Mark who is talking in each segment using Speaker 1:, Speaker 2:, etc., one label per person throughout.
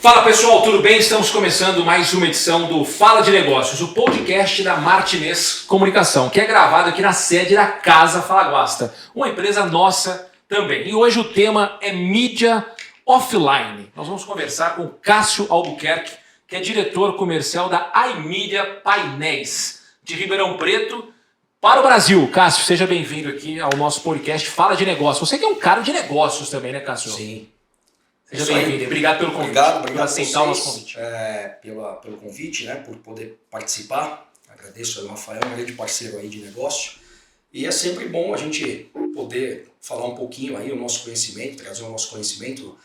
Speaker 1: Fala pessoal, tudo bem? Estamos começando mais uma edição do Fala de Negócios, o podcast da Martinez Comunicação, que é gravado aqui na sede da Casa Falaguasta, uma empresa nossa também. E hoje o tema é mídia offline. Nós vamos conversar com Cássio Albuquerque, que é diretor comercial da iMedia Painéis, de Ribeirão Preto para o Brasil. Cássio, seja bem-vindo aqui ao nosso podcast Fala de Negócios. Você que é um cara de negócios também, né, Cássio?
Speaker 2: Sim.
Speaker 1: Seja bem-vindo. Obrigado pelo convite.
Speaker 2: Obrigado
Speaker 1: por aceitar o nosso convite.
Speaker 2: Pelo convite, né, por poder participar. Agradeço ao Rafael, um grande parceiro aí de negócio. E é sempre bom a gente poder falar um pouquinho aí o nosso conhecimento, trazer o nosso conhecimento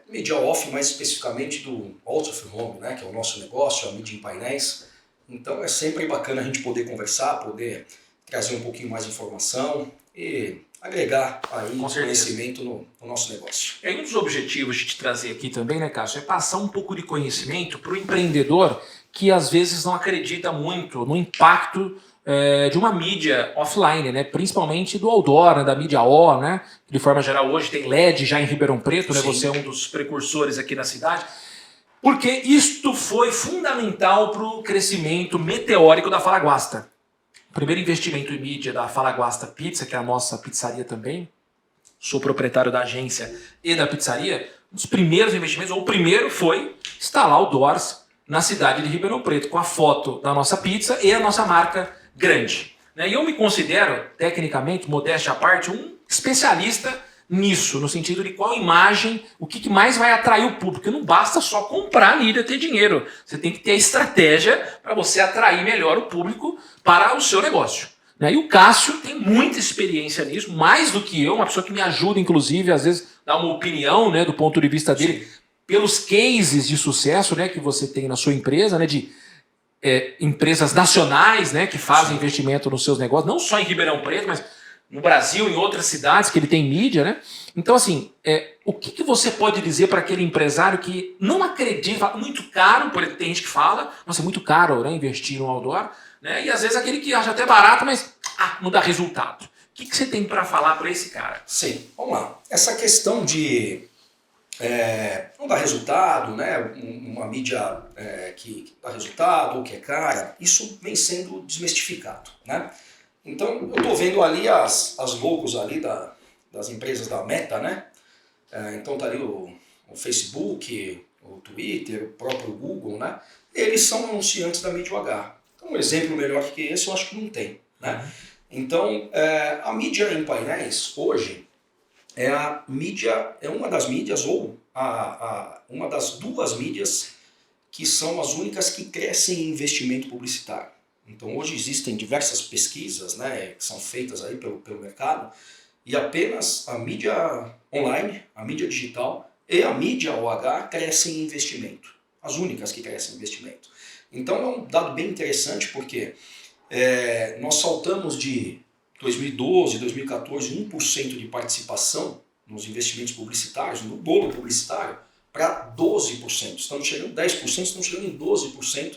Speaker 2: mídia off, mais especificamente do out of home, né, que é o nosso negócio, a mídia em painéis. Então é sempre bacana a gente poder conversar, poder trazer um pouquinho mais de informação e agregar aí conhecimento no nosso negócio.
Speaker 1: É um dos objetivos de te trazer aqui também, né, Cássio, é passar um pouco de conhecimento para o empreendedor que às vezes não acredita muito no impacto de uma mídia offline, né, principalmente do outdoor, né, da mídia O, né, de forma geral hoje tem LED já em Ribeirão Preto, né, você é um dos precursores aqui na cidade, porque isto foi fundamental para o crescimento meteórico da Falaguasta. O primeiro investimento em mídia da Falaguasta Pizza, que é a nossa pizzaria também, sou proprietário da agência e da pizzaria, um dos primeiros investimentos, ou o primeiro foi instalar outdoors na cidade de Ribeirão Preto, com a foto da nossa pizza e a nossa marca grande. E eu me considero, tecnicamente, modéstia à parte, um especialista nisso, no sentido de qual imagem, o que mais vai atrair o público. Porque não basta só comprar a mídia, ter dinheiro. Você tem que ter a estratégia para você atrair melhor o público para o seu negócio. E o Cássio tem muita experiência nisso, mais do que eu, uma pessoa que me ajuda, inclusive, às vezes, dá uma opinião, né, do ponto de vista dele, pelos cases de sucesso, né, que você tem na sua empresa, né, de empresas nacionais, né, que fazem investimento nos seus negócios, não só em Ribeirão Preto, mas no Brasil, em outras cidades que ele tem mídia, né? Então, assim, o que você pode dizer para aquele empresário que não acredita, fala, muito caro, porque tem gente que fala, nossa, é muito caro, né, investir no outdoor, né? E às vezes aquele que acha até barato, mas não dá resultado. O que você tem para falar para esse cara?
Speaker 2: Sim, vamos lá. Essa questão de não dar resultado, né, uma mídia que dá resultado ou que é cara, isso vem sendo desmistificado, né? Então, eu estou vendo ali as logos ali das empresas da Meta, né? Então tá ali o Facebook, o Twitter, o próprio Google, né? Eles são anunciantes da mídia H. Então, um exemplo melhor que esse eu acho que não tem, né? Então, a mídia em painéis hoje é uma das mídias ou uma das duas mídias que são as únicas que crescem em investimento publicitário. Então hoje existem diversas pesquisas, né, que são feitas aí pelo mercado e apenas a mídia online, a mídia digital e a mídia OH crescem em investimento. As únicas que crescem em investimento. Então é um dado bem interessante porque nós saltamos de 2012, 2014, 1% de participação nos investimentos publicitários, no bolo publicitário, para 12%. Estamos chegando em 10%, estamos chegando em 12%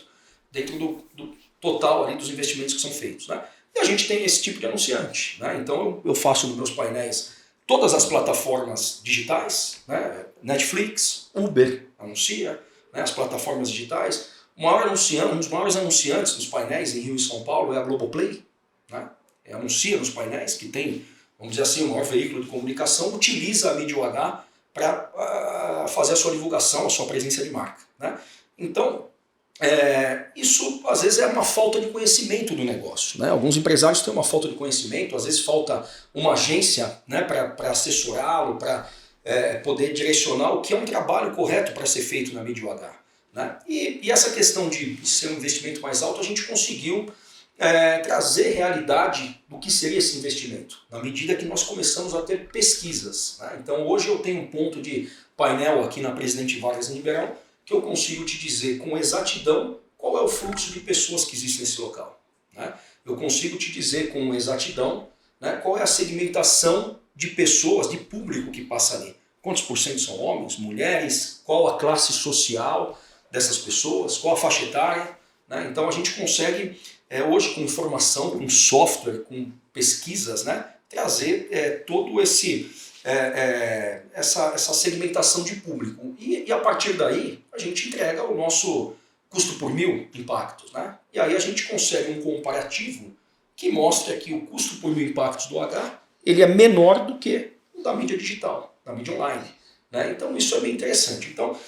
Speaker 2: dentro do total ali dos investimentos que são feitos, né? E a gente tem esse tipo de anunciante, né? Então eu faço nos meus painéis todas as plataformas digitais, né? Netflix, Uber anuncia, né? As plataformas digitais. Um dos maiores anunciantes nos painéis em Rio e São Paulo é a Globoplay, né? Anuncia nos painéis que tem, vamos dizer assim, o maior veículo de comunicação, utiliza a mídia UH para fazer a sua divulgação, a sua presença de marca, né? Então, isso às vezes é uma falta de conhecimento do negócio, né? Alguns empresários têm uma falta de conhecimento, às vezes falta uma agência, né, para assessorá-lo, para poder direcionar o que é um trabalho correto para ser feito na mídia UH, né? E essa questão de ser um investimento mais alto, a gente conseguiu trazer realidade do que seria esse investimento, na medida que nós começamos a ter pesquisas, né? Então hoje eu tenho um ponto de painel aqui na Presidente Vargas em Ribeirão, que eu consigo te dizer com exatidão qual é o fluxo de pessoas que existe nesse local, né? Eu consigo te dizer com exatidão, né, qual é a segmentação de pessoas, de público que passa ali. Quantos por cento são homens, mulheres, qual a classe social dessas pessoas, qual a faixa etária, né? Então a gente consegue, hoje com informação, com software, com pesquisas, né, trazer todo esse essa segmentação de público. E a partir daí, a gente entrega o nosso custo por mil impactos, né? E aí a gente consegue um comparativo que mostra que o custo por mil impactos do H ele é menor do que o da mídia digital, da mídia online, né? Então isso é bem interessante. Então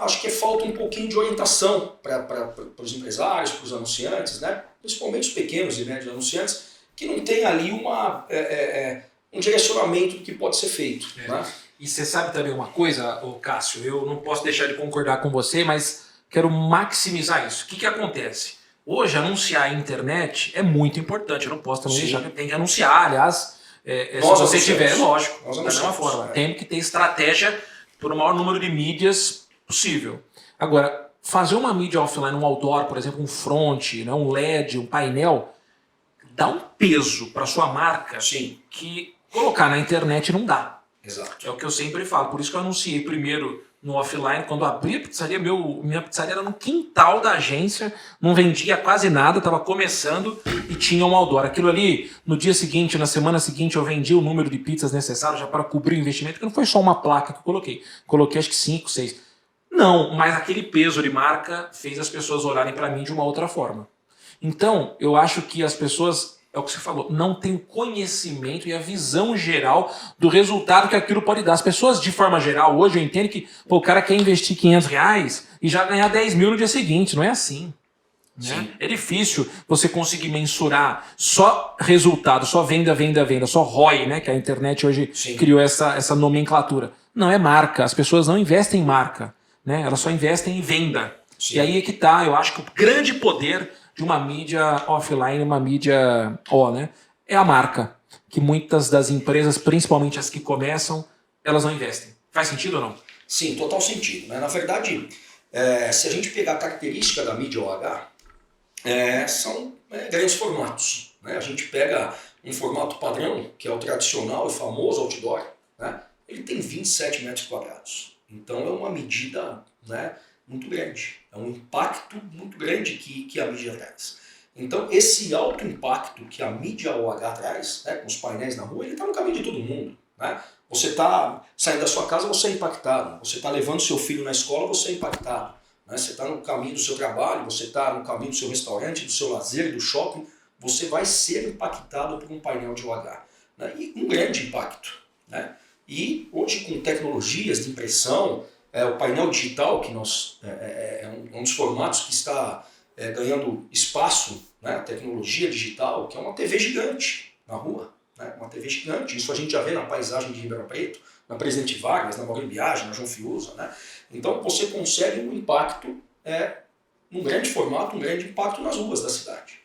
Speaker 2: acho que falta um pouquinho de orientação para os empresários, para os anunciantes, né? Principalmente os pequenos e médios anunciantes, que não tem ali um direcionamento do que pode ser feito. Né?
Speaker 1: E você sabe também uma coisa, Cássio, eu não posso deixar de concordar com você, mas quero maximizar isso. O que acontece? Hoje, anunciar a internet é muito importante. Eu não posso também deixar que tem que anunciar. Aliás, se você tiver, lógico, da mesma forma. Tem que ter estratégia para o maior número de mídias possível. Agora, fazer uma mídia offline, um outdoor, por exemplo, um front, né, um LED, um painel, dá um peso para sua marca que colocar na internet não dá.
Speaker 2: Exato.
Speaker 1: É o que eu sempre falo. Por isso que eu anunciei primeiro no offline. Quando abri a pizzaria, minha pizzaria era no quintal da agência, não vendia quase nada, estava começando e tinha um outdoor. Aquilo ali, no dia seguinte, na semana seguinte, eu vendi o número de pizzas necessário já para cobrir o investimento, que não foi só uma placa que eu coloquei. Coloquei acho que 5, 6. Não, mas aquele peso de marca fez as pessoas olharem para mim de uma outra forma. Então, eu acho que as pessoas, é o que você falou, não têm o conhecimento e a visão geral do resultado que aquilo pode dar. As pessoas, de forma geral, hoje eu entendo que o cara quer investir R$500 e já ganhar 10 mil no dia seguinte. Não é assim. Né? É difícil você conseguir mensurar só resultado, só venda, só ROI, né? Que a internet hoje criou essa nomenclatura. Não é marca. As pessoas não investem em marca. Né? Elas só investem em venda. E aí é que tá, eu acho que o grande poder de uma mídia offline, uma mídia né? É a marca. Que muitas das empresas, principalmente as que começam, elas não investem. Faz sentido ou não?
Speaker 2: Sim, total sentido. Né? Na verdade, se a gente pegar a característica da mídia OH, são grandes formatos. Né? A gente pega um formato padrão, que é o tradicional e famoso outdoor, né? Ele tem 27 metros quadrados. Então é uma medida, né, muito grande. É um impacto muito grande que a mídia traz. Então esse alto impacto que a mídia OH traz, né, com os painéis na rua, ele está no caminho de todo mundo. Né? Você está saindo da sua casa, você é impactado. Você está levando seu filho na escola, você é impactado. Né? Você está no caminho do seu trabalho, você está no caminho do seu restaurante, do seu lazer, do shopping. Você vai ser impactado por um painel de OH. Né? E um grande impacto. Né? E hoje com tecnologias de impressão, o painel digital, que é um dos formatos que está ganhando espaço, né? A tecnologia digital, que é uma TV gigante na rua. Né? Uma TV gigante, isso a gente já vê na paisagem de Ribeirão Preto, na Presidente Vargas, na Maurílio Biagi, na João Fiuza. Né? Então você consegue um impacto, num grande formato, um grande impacto nas ruas da cidade.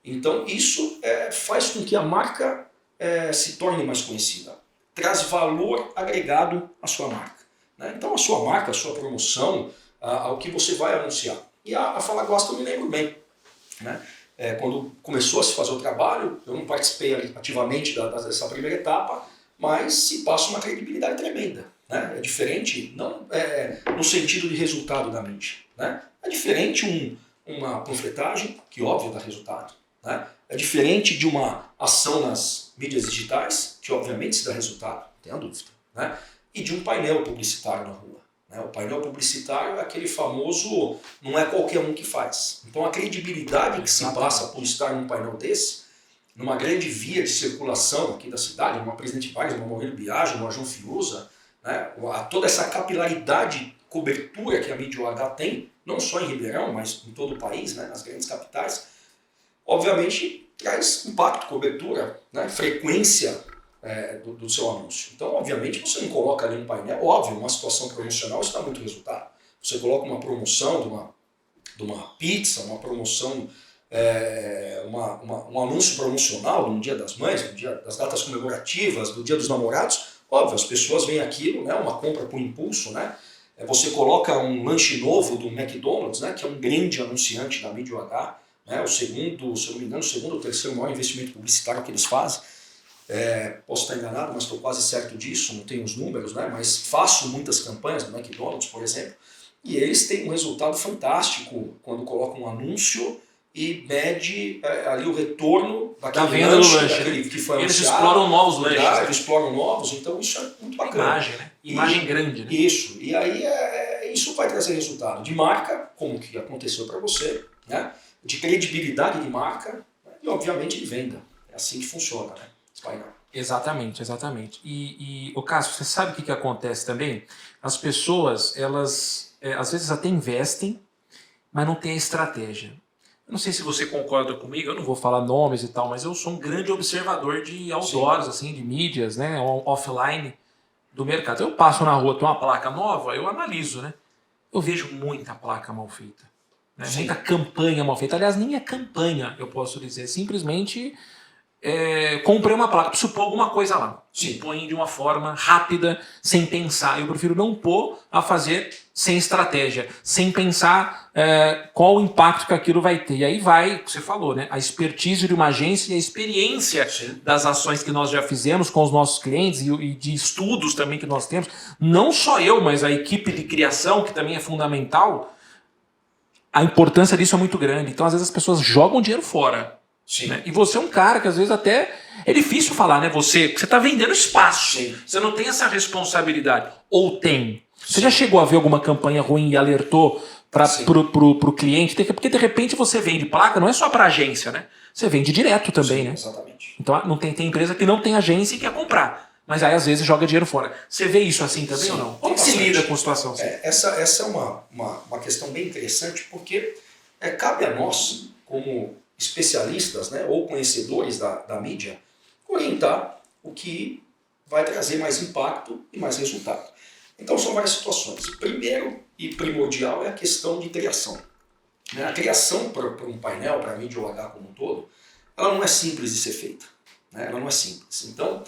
Speaker 2: Então isso faz com que a marca se torne mais conhecida. Traz valor agregado à sua marca. Né? Então a sua marca, a sua promoção, ao que você vai anunciar. E a Falagosta eu me lembro bem. Né? Quando começou a se fazer o trabalho, eu não participei ativamente dessa primeira etapa, mas se passa uma credibilidade tremenda. Né? É diferente, não no sentido de resultado da mídia. Né? É diferente uma panfletagem, que óbvio dá resultado. Né? É diferente de uma ação nas mídias digitais, que obviamente se dá resultado, não tenha dúvida. Né? E de um painel publicitário na rua. Né? O painel publicitário é aquele famoso, não é qualquer um que faz. Então a credibilidade que se passa por estar num painel desse, numa grande via de circulação aqui da cidade, numa Presidente Vargas, numa Maurílio Biagi, numa João Fiuza, né? Toda essa capilaridade, cobertura que a mídia OH tem, não só em Ribeirão, mas em todo o país, né? Nas grandes capitais, obviamente traz impacto, cobertura, né? Frequência do seu anúncio. Então, obviamente, você não coloca ali um painel, óbvio, uma situação promocional, isso dá muito resultado. Você coloca uma promoção de uma pizza, uma promoção, um anúncio promocional no Dia das Mães, no dia das datas comemorativas, do Dia dos Namorados, óbvio, as pessoas veem aquilo, né? Uma compra por impulso, né? Você coloca um lanche novo do McDonald's, né? Que é um grande anunciante da mídia OH, né? O segundo, se eu não me engano, o segundo ou terceiro maior investimento publicitário que eles fazem. Posso estar enganado, mas estou quase certo disso, não tenho os números, né? Mas faço muitas campanhas do McDonald's, por exemplo, e eles têm um resultado fantástico quando colocam um anúncio e mede ali o retorno
Speaker 1: da venda do lanche,
Speaker 2: daquele que foi
Speaker 1: eles
Speaker 2: anunciado.
Speaker 1: exploram novos lanches.
Speaker 2: Eles exploram novos, então isso é muito bacana.
Speaker 1: Imagem, né? Imagem grande, né?
Speaker 2: Isso, e aí isso vai trazer resultado de marca, como que aconteceu para você, né? De credibilidade de marca, né? E obviamente de venda. É assim que funciona, né? Painel.
Speaker 1: Exatamente, exatamente. E o Cássio, você sabe o que acontece também? As pessoas, elas às vezes até investem, mas não tem a estratégia. Eu não sei se você concorda comigo, eu não vou falar nomes e tal, mas eu sou um grande observador de outdoors, assim, de mídias, né, offline do mercado. Eu passo na rua, tem uma placa nova, eu analiso, né? Eu vejo muita placa mal feita, né? Muita campanha mal feita. Aliás, nem é campanha, eu posso dizer, simplesmente comprei uma placa, preciso pôr alguma coisa lá. Se põe de uma forma rápida, sem pensar. Eu prefiro não pôr a fazer sem estratégia, sem pensar qual o impacto que aquilo vai ter. E aí vai, você falou, né? A expertise de uma agência e a experiência das ações que nós já fizemos com os nossos clientes e de estudos também que nós temos. Não só eu, mas a equipe de criação, que também é fundamental. A importância disso é muito grande. Então, às vezes, as pessoas jogam dinheiro fora. Né? E você é um cara que às vezes até é difícil falar, né? Você está vendendo espaço. Sim. Você não tem essa responsabilidade. Ou tem? Você já chegou a ver alguma campanha ruim e alertou pro cliente? Porque de repente você vende placa, não é só para agência, né? Você vende direto também, né?
Speaker 2: Exatamente.
Speaker 1: Então não tem empresa que não tem agência e quer comprar. Mas aí às vezes joga dinheiro fora. Você vê isso assim também ou não? Como se lida com a situação assim?
Speaker 2: Essa é uma questão bem interessante, porque cabe a nós, como especialistas, né, ou conhecedores da mídia, orientar o que vai trazer mais impacto e mais resultado. Então são várias situações. Primeiro e primordial é a questão de criação. A criação para um painel, para a mídia OH como um todo, ela não é simples de ser feita. Né? Ela não é simples. Então,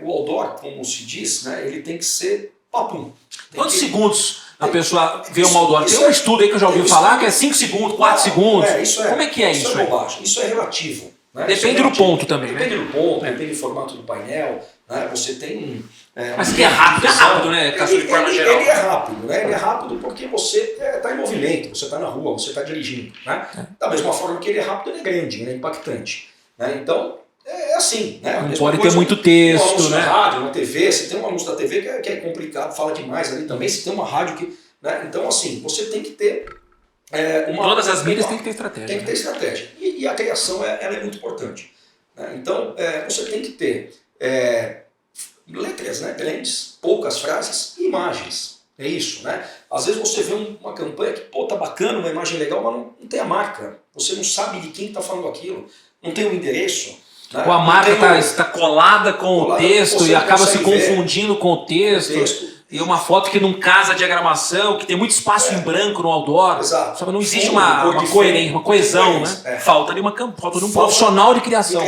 Speaker 2: o outdoor, como se diz, né, ele tem que ser papum.
Speaker 1: Quantos segundos a pessoa vê uma outdoor? Tem um estudo aí que eu já ouvi falar que é 5 segundos, 4 segundos. Como é que é isso?
Speaker 2: Isso é bobagem. Isso é relativo. Né?
Speaker 1: Depende do ponto também.
Speaker 2: Depende do ponto, depende do formato do painel. Né? Você tem
Speaker 1: mas que é rápido, né? De forma geral.
Speaker 2: Ele é rápido, né? Ele é rápido porque você está em movimento, você está na rua, você está dirigindo. Né? Da mesma forma que ele é rápido, ele é grande, ele é impactante. Né? Então, é assim. Né?
Speaker 1: Não pode ter muito texto,
Speaker 2: um anúncio
Speaker 1: né?
Speaker 2: na rádio, na TV, se tem um anúncio da TV que é complicado, fala demais ali também, se tem uma rádio que... Né? Então, assim, você tem que ter...
Speaker 1: Todas as mídias têm que ter estratégia.
Speaker 2: Tem que ter estratégia. E a criação ela é muito importante. Né? Então, você tem que ter letras, né, grandes, poucas frases e imagens. É isso, né? Às vezes você vê uma campanha que, tá bacana, uma imagem legal, mas não tem a marca. Você não sabe de quem está falando aquilo. Não tem o endereço. Né?
Speaker 1: Ou a marca está colada com o texto e acaba se confundindo com o texto. E uma foto que não casa a diagramação, que tem muito espaço em branco no outdoor.
Speaker 2: Exato.
Speaker 1: Só que não existe uma coerência, uma coesão, né? Falta de um profissional de criação.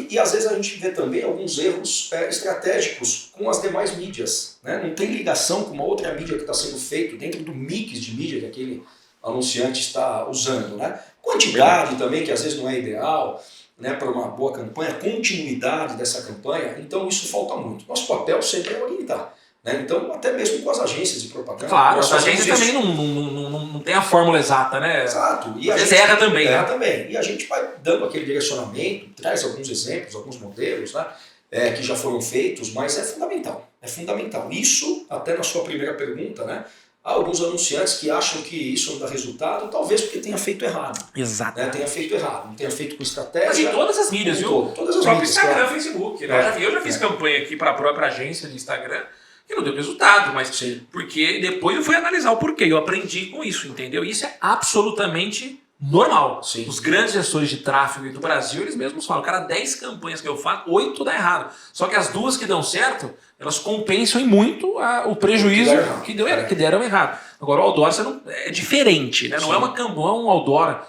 Speaker 2: E às vezes a gente vê também alguns erros estratégicos com as demais mídias. Né? Não tem ligação com uma outra mídia que está sendo feito dentro do mix de mídia que aquele anunciante está usando. Né? Quantidade também, que às vezes não é ideal. Né, para uma boa campanha, continuidade dessa campanha, então isso falta muito. Nosso papel sempre é orientar. Né? Então, até mesmo com as agências de propaganda.
Speaker 1: Claro, as agências também não tem a fórmula exata, né?
Speaker 2: Exato. E
Speaker 1: às vezes erra também.
Speaker 2: Erra também. E a gente vai dando aquele direcionamento, traz alguns exemplos, alguns modelos, né, que já foram feitos, mas é fundamental. É fundamental. Isso, até na sua primeira pergunta, né? Há alguns anunciantes que acham que isso não dá resultado, talvez porque tenha feito errado.
Speaker 1: Exato.
Speaker 2: Né? Tenha feito errado, não tenha feito com estratégia.
Speaker 1: Mas em todas as mídias, viu?
Speaker 2: Todas as
Speaker 1: o próprio
Speaker 2: mídias,
Speaker 1: Instagram,
Speaker 2: claro.
Speaker 1: Facebook. Né? Eu já fiz campanha aqui para a própria agência de Instagram que não deu resultado, mas porque depois eu fui analisar o porquê. Eu aprendi com isso, entendeu? Isso é absolutamente normal.
Speaker 2: Sim.
Speaker 1: Os grandes gestores de tráfego do Brasil, eles mesmos falam, cara, 10 campanhas que eu faço, 8 dá errado. Só que as 2 que dão certo, elas compensam em muito o prejuízo que deram errado. Agora, o outdoor é diferente, né? Não é uma campanha, um outdoor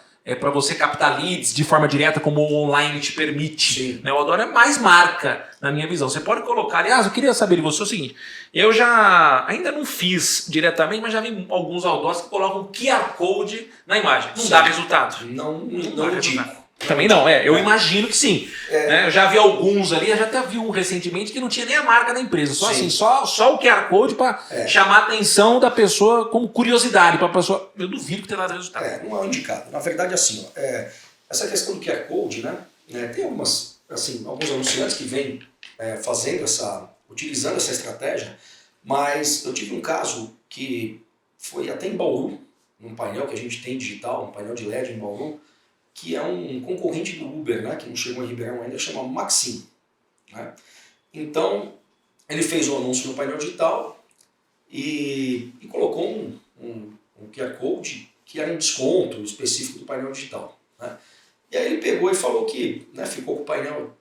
Speaker 1: para você captar leads de forma direta como o online te permite. Né? O outdoor é mais marca, na minha visão. Você pode colocar, aliás, eu queria saber de você o seguinte, eu ainda não fiz diretamente, mas já vi alguns outdoors que colocam QR Code na imagem. Não dá resultado.
Speaker 2: Não indico.
Speaker 1: Também não, eu imagino que sim. Né? Eu já vi alguns ali, eu já até vi um recentemente que não tinha nem a marca da empresa, só
Speaker 2: Sim.
Speaker 1: assim, só o QR Code para chamar a atenção da pessoa como curiosidade para a pessoa. Eu duvido que tenha dado resultado.
Speaker 2: Não é um indicado. Na verdade, assim, essa questão do QR Code, né, tem alguns anunciantes que vêm utilizando essa estratégia, mas eu tive um caso que foi até em Bauru, num painel que a gente tem digital, um painel de LED em Bauru, que é um concorrente do Uber, né, que não chegou em Ribeirão ainda, chama Maxim. Né? Então, ele fez um anúncio no painel digital e colocou um QR Code que era um desconto específico do painel digital. Né? E aí ele pegou e falou que, né, ficou com o painel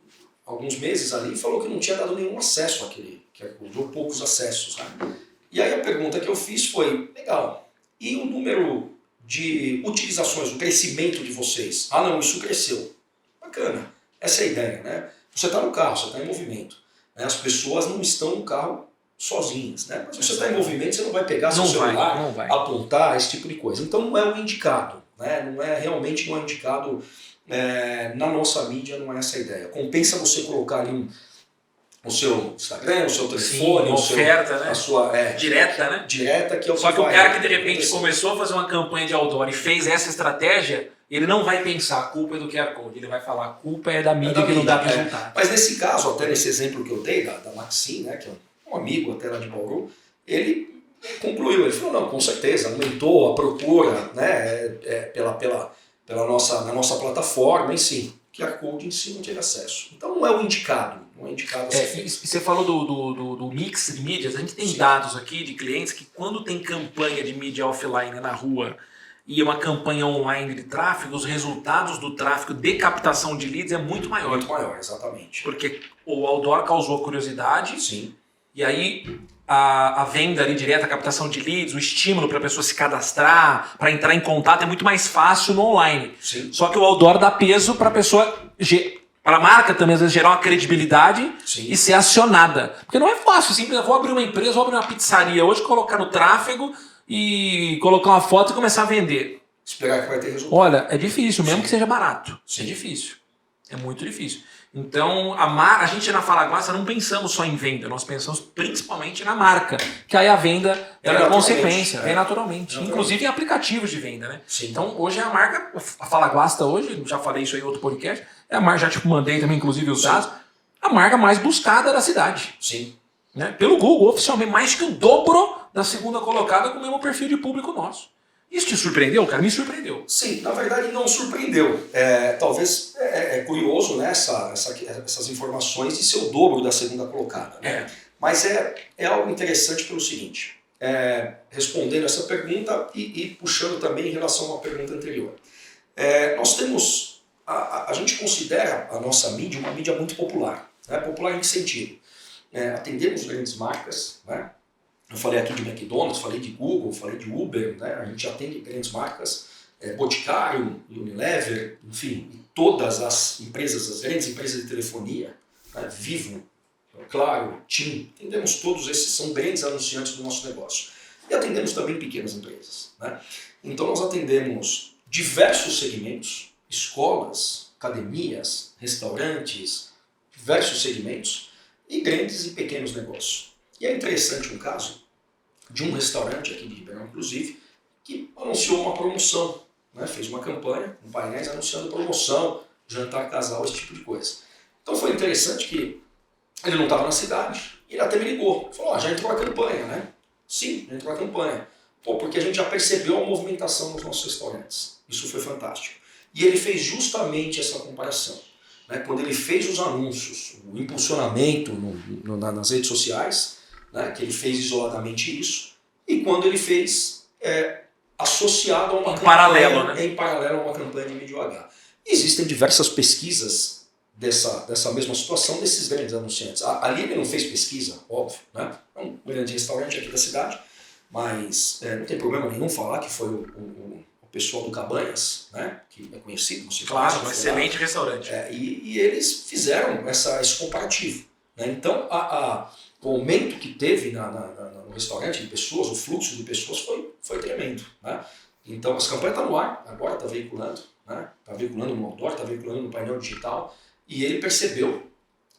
Speaker 2: alguns meses ali e falou que não tinha dado nenhum acesso àquele QR Code, ou poucos acessos. Né? E aí a pergunta que eu fiz foi, legal, e o número de utilizações, o crescimento de vocês? Ah não, isso cresceu. Bacana, essa é a ideia, né? Você está no carro, você está em movimento. Né? As pessoas não estão no carro sozinhas, né? Mas se você está em movimento, você não vai pegar seu celular, apontar, esse tipo de coisa. Então não é o indicado, né? Não é indicado na nossa mídia, não é essa a ideia. Compensa você colocar ali o seu Instagram, o seu telefone,
Speaker 1: uma oferta, né?
Speaker 2: A sua
Speaker 1: direta, né?
Speaker 2: Direta, que é o
Speaker 1: Só que o cara que de repente começou a fazer uma campanha de outdoor e fez essa estratégia, ele não vai pensar a culpa é do QR Code, ele vai falar a culpa é da mídia que não dá resultado.
Speaker 2: Mas nesse caso, até nesse exemplo que eu dei da Maxim, né, que é um amigo até lá de Bauru, ele concluiu, ele falou, não, com certeza, aumentou a procura, né, na nossa plataforma em si. QR Code em si não teve acesso. Então não é o indicado. Não é indicado
Speaker 1: e você falou do mix de mídias. A gente tem dados aqui de clientes que quando tem campanha de mídia offline na rua e uma campanha online de tráfego, os resultados do tráfego de captação de leads é muito maior.
Speaker 2: Muito maior, exatamente.
Speaker 1: Porque o outdoor causou curiosidade.
Speaker 2: Sim.
Speaker 1: E aí a venda ali direta, a captação de leads, o estímulo para a pessoa se cadastrar, para entrar em contato é muito mais fácil no online.
Speaker 2: Sim.
Speaker 1: Só que o outdoor dá peso para a pessoa, para a marca também às vezes gerar uma credibilidade.
Speaker 2: Sim.
Speaker 1: E ser acionada. Porque não é fácil, simples, eu vou abrir uma empresa, vou abrir uma pizzaria hoje, colocar no tráfego e colocar uma foto e começar a vender.
Speaker 2: Esperar que vai ter resultado.
Speaker 1: Olha, é difícil, mesmo que seja barato.
Speaker 2: Sim.
Speaker 1: É difícil. É muito difícil. Então, a gente na Fala Guaça não pensamos só em venda, nós pensamos principalmente na marca, que aí a venda é consequência, vem naturalmente. Inclusive em aplicativos de venda, né?
Speaker 2: Sim.
Speaker 1: Então, hoje é a marca, a Fala Guaça hoje, já falei isso aí em outro podcast, é a marca, já mandei também inclusive os dados, a marca mais buscada da cidade.
Speaker 2: Sim.
Speaker 1: Né? Pelo Google, oficialmente, mais que o dobro da segunda colocada com o mesmo perfil de público nosso. Isso te surpreendeu, cara? Me surpreendeu.
Speaker 2: Sim, na verdade não surpreendeu. Talvez é curioso, né, essas informações de ser o dobro da segunda colocada. Né? Mas é algo interessante pelo seguinte, respondendo essa pergunta e puxando também em relação a uma pergunta anterior. Nós temos, a gente considera a nossa mídia uma mídia muito popular. Né? Popular em que sentido? Atendemos grandes marcas, né? Eu falei aqui de McDonald's, falei de Google, falei de Uber, né? A gente atende grandes marcas, Boticário, Unilever, enfim, todas as empresas, as grandes empresas de telefonia, né? Vivo, Claro, TIM, atendemos todos esses, são grandes anunciantes do nosso negócio. E atendemos também pequenas empresas. Né? Então nós atendemos diversos segmentos, escolas, academias, restaurantes, diversos segmentos, e grandes e pequenos negócios. E é interessante um caso de um restaurante aqui de Ribeirão, inclusive, que anunciou uma promoção, né? Fez uma campanha, um painéis anunciando promoção, jantar casal, esse tipo de coisa. Então foi interessante que ele não estava na cidade, e ele até me ligou, falou, já entrou a campanha, né? Sim, já entrou a campanha. Pô, porque a gente já percebeu a movimentação nos nossos restaurantes. Isso foi fantástico. E ele fez justamente essa comparação. Né? Quando ele fez os anúncios, o impulsionamento nas redes sociais, né? Que ele fez isoladamente isso, e quando ele fez associado a uma campanha,
Speaker 1: paralelo, né?
Speaker 2: Em paralelo a uma campanha de mídia H. Existem diversas pesquisas dessa mesma situação desses grandes anunciantes. Ali ele não fez pesquisa, óbvio, né? É um grande restaurante aqui da cidade, mas não tem problema nenhum falar que foi o pessoal do Cabanhas, né? Que é conhecido.
Speaker 1: Claro, um excelente restaurante.
Speaker 2: E eles fizeram esse comparativo. Né? Então, o aumento que teve no restaurante de pessoas, o fluxo de pessoas foi tremendo. Né? Então, as campanhas estão no ar, agora está veiculando. né? Está veiculando no outdoor, está veiculando no painel digital, e ele percebeu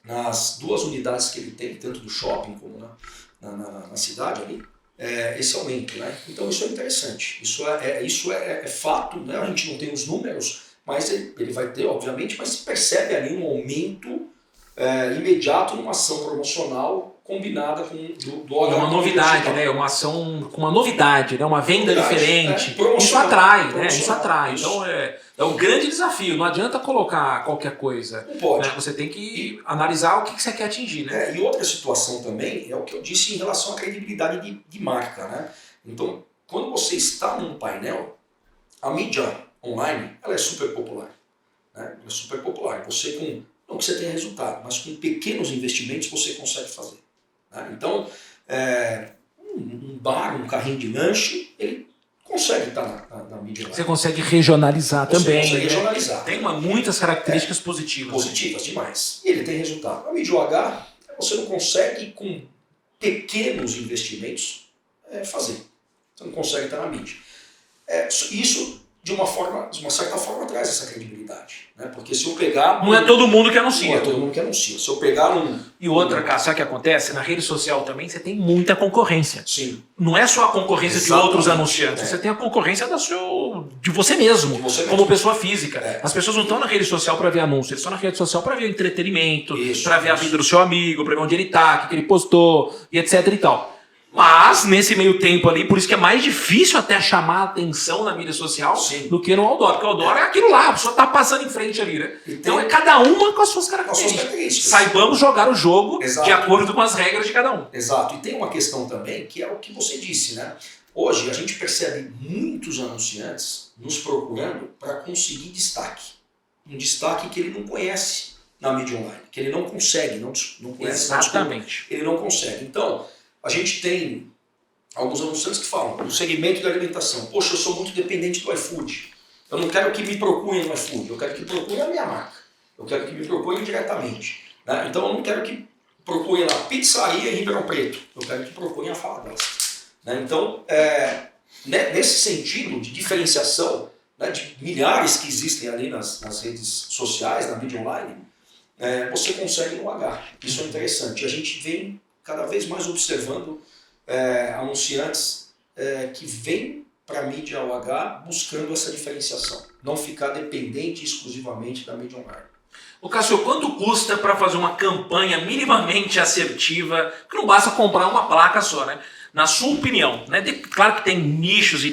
Speaker 2: nas 2 unidades que ele tem, tanto do shopping como na cidade ali, esse aumento, né? Então isso é interessante, isso é fato, né? A gente não tem os números, mas ele vai ter, obviamente, mas se percebe ali um aumento imediato numa ação promocional combinada com do
Speaker 1: uma novidade, né? Uma ação com uma novidade, né? Uma venda diferente. Isso atrai, né? Isso atrai. Então é um grande desafio. Não adianta colocar qualquer coisa.
Speaker 2: Não pode.
Speaker 1: Né? Você tem que analisar o que você quer atingir, né?
Speaker 2: E outra situação também é o que eu disse em relação à credibilidade de marca, né? Então, quando você está num painel, a mídia online ela é super popular, né? Ela é super popular. Você não que você tenha resultado, mas com pequenos investimentos você consegue fazer. Né? Então, um bar, um carrinho de lanche, ele consegue estar na mídia online.
Speaker 1: Você consegue regionalizar também.
Speaker 2: Você consegue regionalizar.
Speaker 1: Tem muitas características positivas.
Speaker 2: Positivas, demais. E ele tem resultado. A mídia OH, você não consegue, com pequenos investimentos, fazer. Você não consegue estar na mídia. Isso, de uma certa forma, traz essa credibilidade. Né? Porque se eu pegar...
Speaker 1: Não é todo mundo que anuncia.
Speaker 2: Não é todo mundo que anuncia. Se eu pegar
Speaker 1: E outra, cara, sabe o que acontece? Na rede social também você tem muita concorrência.
Speaker 2: Sim.
Speaker 1: Não é só a concorrência de outros anunciantes, você tem a concorrência de você mesmo, como pessoa física. As pessoas não estão na rede social para ver anúncios, eles estão na rede social para ver entretenimento, para ver a vida do seu amigo, para ver onde ele está, o que ele postou, e etc e tal. Mas, nesse meio tempo ali, por isso que é mais difícil até chamar a atenção na mídia social do que no outdoor. Porque o outdoor é aquilo lá, a pessoa está passando em frente ali, né? Então é cada uma com as suas características. Saibamos jogar o jogo de acordo com as regras de cada um.
Speaker 2: Exato. E tem uma questão também, que é o que você disse, né? Hoje a gente percebe muitos anunciantes nos procurando para conseguir destaque. Um destaque que ele não conhece na mídia online, que ele não consegue, não conhece.
Speaker 1: Exatamente.
Speaker 2: Ele não consegue. Então, a gente tem alguns anunciantes que falam, no segmento da alimentação, poxa, eu sou muito dependente do iFood. Eu não quero que me procurem no iFood, eu quero que procurem a minha marca. Eu quero que me procurem diretamente. Né? Então eu não quero que procurem lá pizzaria em Ribeirão Preto, eu quero que procurem a Falagosta. Né? Então, nesse sentido de diferenciação, né, de milhares que existem ali nas redes sociais, na mídia online, você consegue no H. Isso é interessante. E a gente vem cada vez mais observando anunciantes que vêm para a mídia OH buscando essa diferenciação, não ficar dependente exclusivamente da mídia online.
Speaker 1: Ô Cássio, quanto custa para fazer uma campanha minimamente assertiva, que não basta comprar uma placa só, né? Na sua opinião, né? Claro que tem nichos e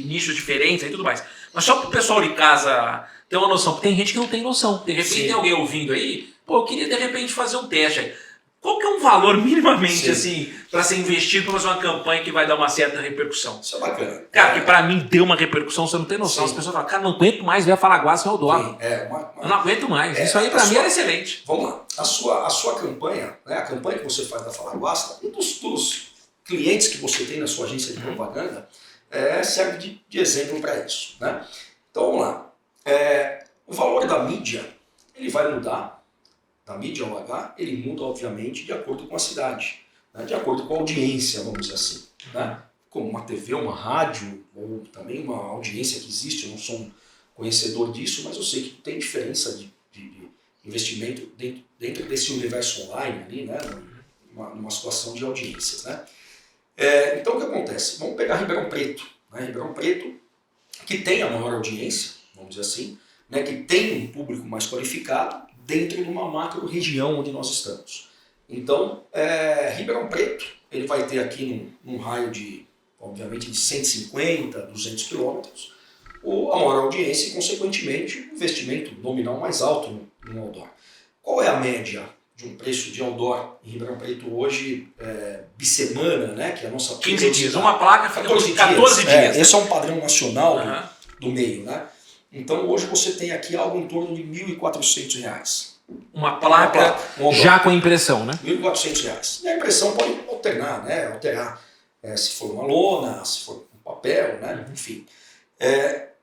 Speaker 1: nichos diferentes e tudo mais, mas só para o pessoal de casa ter uma noção, porque tem gente que não tem noção. De repente tem alguém ouvindo aí, pô, eu queria de repente fazer um teste aí. Qual que é um valor minimamente assim para ser investido para fazer uma campanha que vai dar uma certa repercussão?
Speaker 2: Isso é bacana.
Speaker 1: Cara, que para mim deu uma repercussão, você não tem noção. As pessoas falam, cara, não aguento mais ver a Falaguasta e o outdoor. Eu não aguento mais. Isso aí para mim era excelente.
Speaker 2: Vamos lá. A sua campanha, né, a campanha que você faz da Falaguasta, um dos clientes que você tem na sua agência de propaganda, serve de exemplo para isso. Né? Então vamos lá. O valor da mídia, ele vai mudar. Da mídia OH, ele muda, obviamente, de acordo com a cidade, né? De acordo com a audiência, vamos dizer assim. Né? Como uma TV, uma rádio, ou também uma audiência que existe, eu não sou um conhecedor disso, mas eu sei que tem diferença de investimento dentro desse universo online, ali, né? numa situação de audiências. Né? Então, o que acontece? Vamos pegar Ribeirão Preto. Né? Ribeirão Preto, que tem a maior audiência, vamos dizer assim, né? Que tem um público mais qualificado, dentro de uma macro região onde nós estamos. Então, Ribeirão Preto, ele vai ter aqui num raio de, obviamente, de 150, 200 quilômetros, a maior audiência e, consequentemente, o investimento nominal mais alto no outdoor. Qual é a média de um preço de outdoor em Ribeirão Preto hoje, bissemana, né, que é a nossa...
Speaker 1: 15 dias, uma placa fica 14 dias.
Speaker 2: Esse é um padrão nacional do meio, né? Então hoje você tem aqui algo em torno de R$ 1.400.
Speaker 1: Uma placa já com impressão, né?
Speaker 2: R$ 1.400. E a impressão pode alternar, né? Alterar se for uma lona, se for um papel, né? Enfim.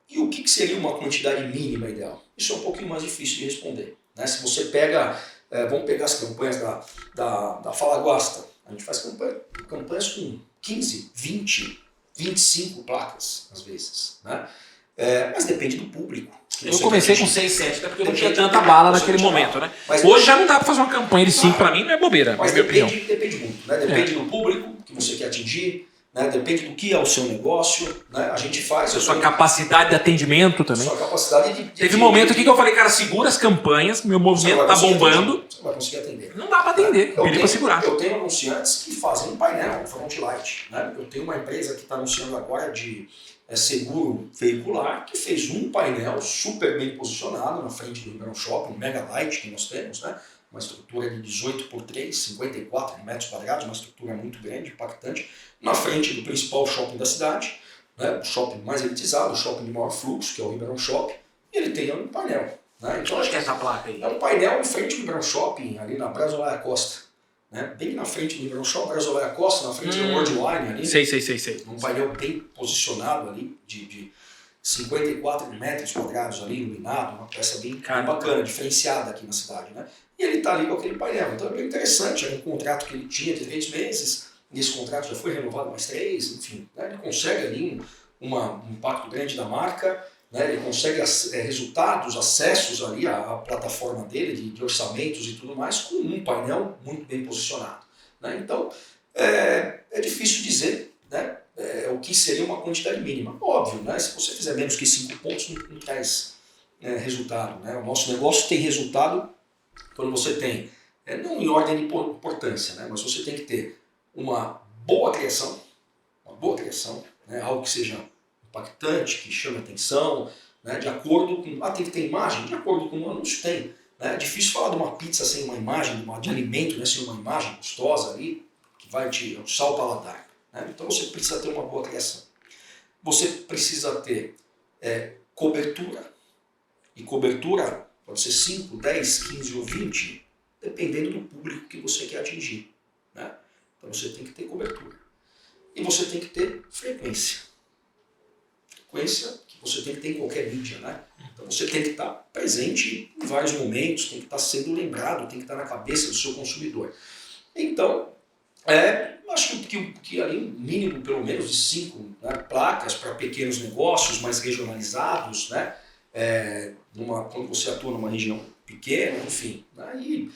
Speaker 2: E o que seria uma quantidade mínima ideal? Isso é um pouquinho mais difícil de responder. Né? Se você pega, vamos pegar as campanhas da Falaguasta, a gente faz campanhas com 15, 20, 25 placas, às vezes, né? Mas depende do público.
Speaker 1: Eu comecei com 6, 7, até porque eu não tinha tanta bala naquele momento, né?
Speaker 2: Mas
Speaker 1: hoje já não dá para fazer uma campanha de 5, para mim não é bobeira,
Speaker 2: mas
Speaker 1: na minha opinião.
Speaker 2: depende muito, né? Depende do público que você quer atingir, né? Depende do que é o seu negócio, né? A gente faz...
Speaker 1: A sua capacidade de atendimento também.
Speaker 2: Sua capacidade de
Speaker 1: Teve um momento aqui que eu falei, cara, segura as campanhas, meu movimento tá bombando.
Speaker 2: Você não vai conseguir atender.
Speaker 1: Não dá para atender, pedi para segurar.
Speaker 2: Eu tenho anunciantes que fazem um painel, um front light, né? Eu tenho uma empresa que está anunciando agora de seguro veicular, que fez um painel super bem posicionado na frente do Ribeirão Shopping, um mega light que nós temos, né? Uma estrutura de 18 por 3, 54 metros quadrados, uma estrutura muito grande, impactante, na frente do principal shopping da cidade, né? O shopping mais elitizado, o shopping de maior fluxo, que é o Ribeirão Shopping, e ele tem um painel. Né? Então,
Speaker 1: acho que é essa placa aí.
Speaker 2: É um painel em frente do Ribeirão Shopping, ali na Brasolaya Costa. Né? Bem na frente do Ribeirão Shopping, Brasolaya Costa, na frente do World Wine ali.
Speaker 1: Sei.
Speaker 2: Um painel bem posicionado ali, de 54 metros quadrados ali, iluminado, uma peça bem bacana, diferenciada aqui na cidade. Né? E ele está ali com aquele painel. Então é bem interessante, era um contrato que ele tinha de 3 meses, e esse contrato já foi renovado mais 3, enfim. Né? Ele consegue ali um impacto grande da marca, né? Ele consegue resultados, acessos ali à plataforma dele, de orçamentos e tudo mais, com um painel muito bem posicionado. Né? Então, é difícil dizer, né? O que seria uma quantidade mínima. Óbvio, né? Se você fizer menos que 5 pontos, não traz resultado. Né? O nosso negócio tem resultado quando você tem, não em ordem de importância, né? Mas você tem que ter uma boa criação, né? Algo que seja impactante, que chame atenção, né, de acordo com... tem que ter imagem? De acordo com o anúncio tem. Né? É difícil falar de uma pizza sem uma imagem, de alimento, né, sem uma imagem gostosa ali, que vai te alçar o paladar. Né? Então você precisa ter uma boa criação. Você precisa ter cobertura, e cobertura pode ser 5, 10, 15 ou 20, dependendo do público que você quer atingir. Né? Então você tem que ter cobertura. E você tem que ter frequência que você tem que ter em qualquer mídia, né? Então você tem que estar presente em vários momentos, tem que estar sendo lembrado, tem que estar na cabeça do seu consumidor. Então, acho que ali um mínimo pelo menos de 5, né, placas para pequenos negócios mais regionalizados, né? Quando você atua numa região pequena, enfim. Né? E